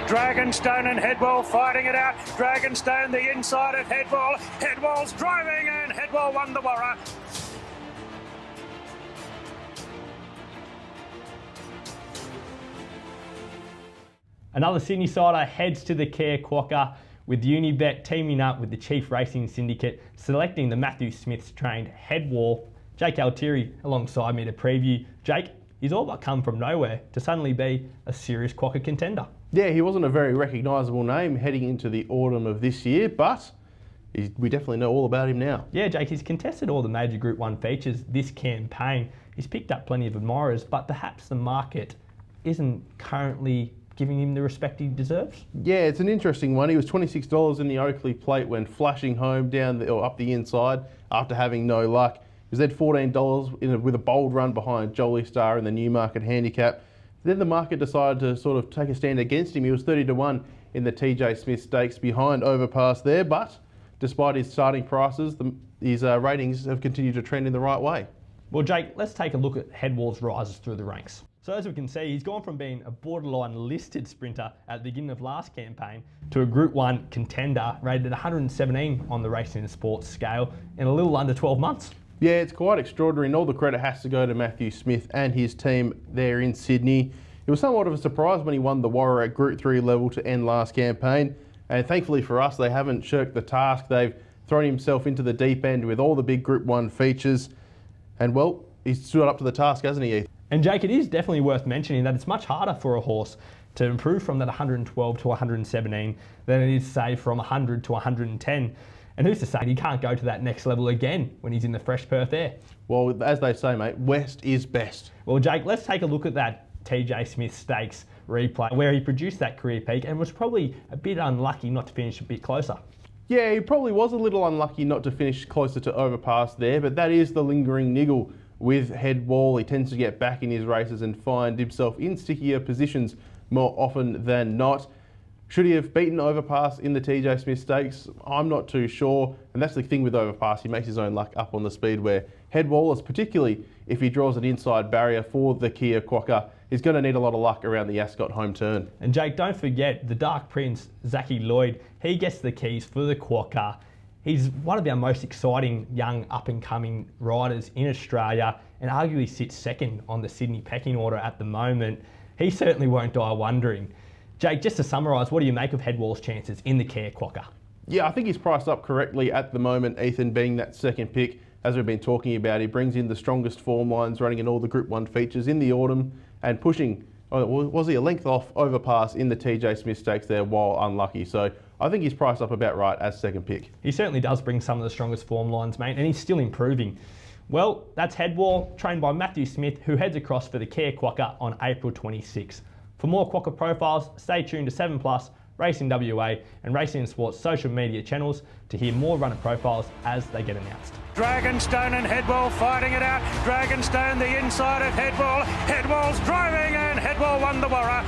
Dragonstone and Headwall fighting it out. Dragonstone the inside of Headwall. Headwall's driving and Headwall won the Warra. Another Sydney sider heads to the Kia Quokka, with Unibet teaming up with the Chief Racing Syndicate, selecting the Matthew Smith-trained Headwall. Jake Altieri alongside me to preview. Jake, he's all but come from nowhere to suddenly be a serious Quokka contender. Yeah, he wasn't a very recognisable name heading into the autumn of this year, but we definitely know all about him now. Yeah, Jake, he's contested all the major Group 1 features this campaign. He's picked up plenty of admirers, but perhaps the market isn't currently giving him the respect he deserves. Yeah, it's an interesting one. He was $26 in the Oakley plate when flashing home up the inside after having no luck. He was then $14 with a bold run behind Jolly Star in the Newmarket Handicap. Then the market decided to sort of take a stand against him. He was 30-1 in the TJ Smith Stakes behind Overpass there, but despite his starting prices, his ratings have continued to trend in the right way. Well, Jake, let's take a look at Headwall's rises through the ranks. So as we can see, he's gone from being a borderline listed sprinter at the beginning of last campaign to a Group 1 contender rated 117 on the Racing and Sports scale in a little under 12 months. Yeah, it's quite extraordinary, and all the credit has to go to Matthew Smith and his team there in Sydney. It was somewhat of a surprise when he won the Warra at Group 3 level to end last campaign, and thankfully for us, they haven't shirked the task. They've thrown himself into the deep end with all the big Group 1 features, and well, he's stood up to the task, hasn't he, Ethan? And Jake, it is definitely worth mentioning that it's much harder for a horse to improve from that 112 to 117 than it is, say, from 100 to 110. And who's to say he can't go to that next level again when he's in the fresh Perth air? Well, as they say, mate, West is best. Well, Jake, let's take a look at that TJ Smith Stakes replay where he produced that career peak and was probably a bit unlucky not to finish a bit closer. Yeah, he probably was a little unlucky not to finish closer to Overpass there, but that is the lingering niggle with Headwall. He tends to get back in his races and find himself in stickier positions more often than not. Should he have beaten Overpass in the TJ Smith Stakes? I'm not too sure. And that's the thing with Overpass, he makes his own luck up on the speed, where Headwall is, particularly if he draws an inside barrier for the Kia Quokka, he's going to need a lot of luck around the Ascot home turn. And Jake, don't forget the Dark Prince, Zachy Lloyd, he gets the keys for the Quokka. He's one of our most exciting young up-and-coming riders in Australia and arguably sits second on the Sydney pecking order at the moment. He certainly won't die wondering. Jake, just to summarise, what do you make of Headwall's chances in the Kia Quokka? Yeah, I think he's priced up correctly at the moment, Ethan, being that second pick. As we've been talking about, he brings in the strongest form lines, running in all the Group 1 features in the autumn and pushing, was he a length off Overpass in the TJ Smith Stakes there while unlucky. So I think he's priced up about right as second pick. He certainly does bring some of the strongest form lines, mate, and he's still improving. Well, that's Headwall, trained by Matthew Smith, who heads across for the Kia Quokka on April 26. For more Quokka profiles, stay tuned to 7plus, Racing WA and Racing and Sports social media channels to hear more runner profiles as they get announced. Dragonstone and Headwall fighting it out. Dragonstone the inside of Headwall. Headwall's driving and Headwall won the Warra.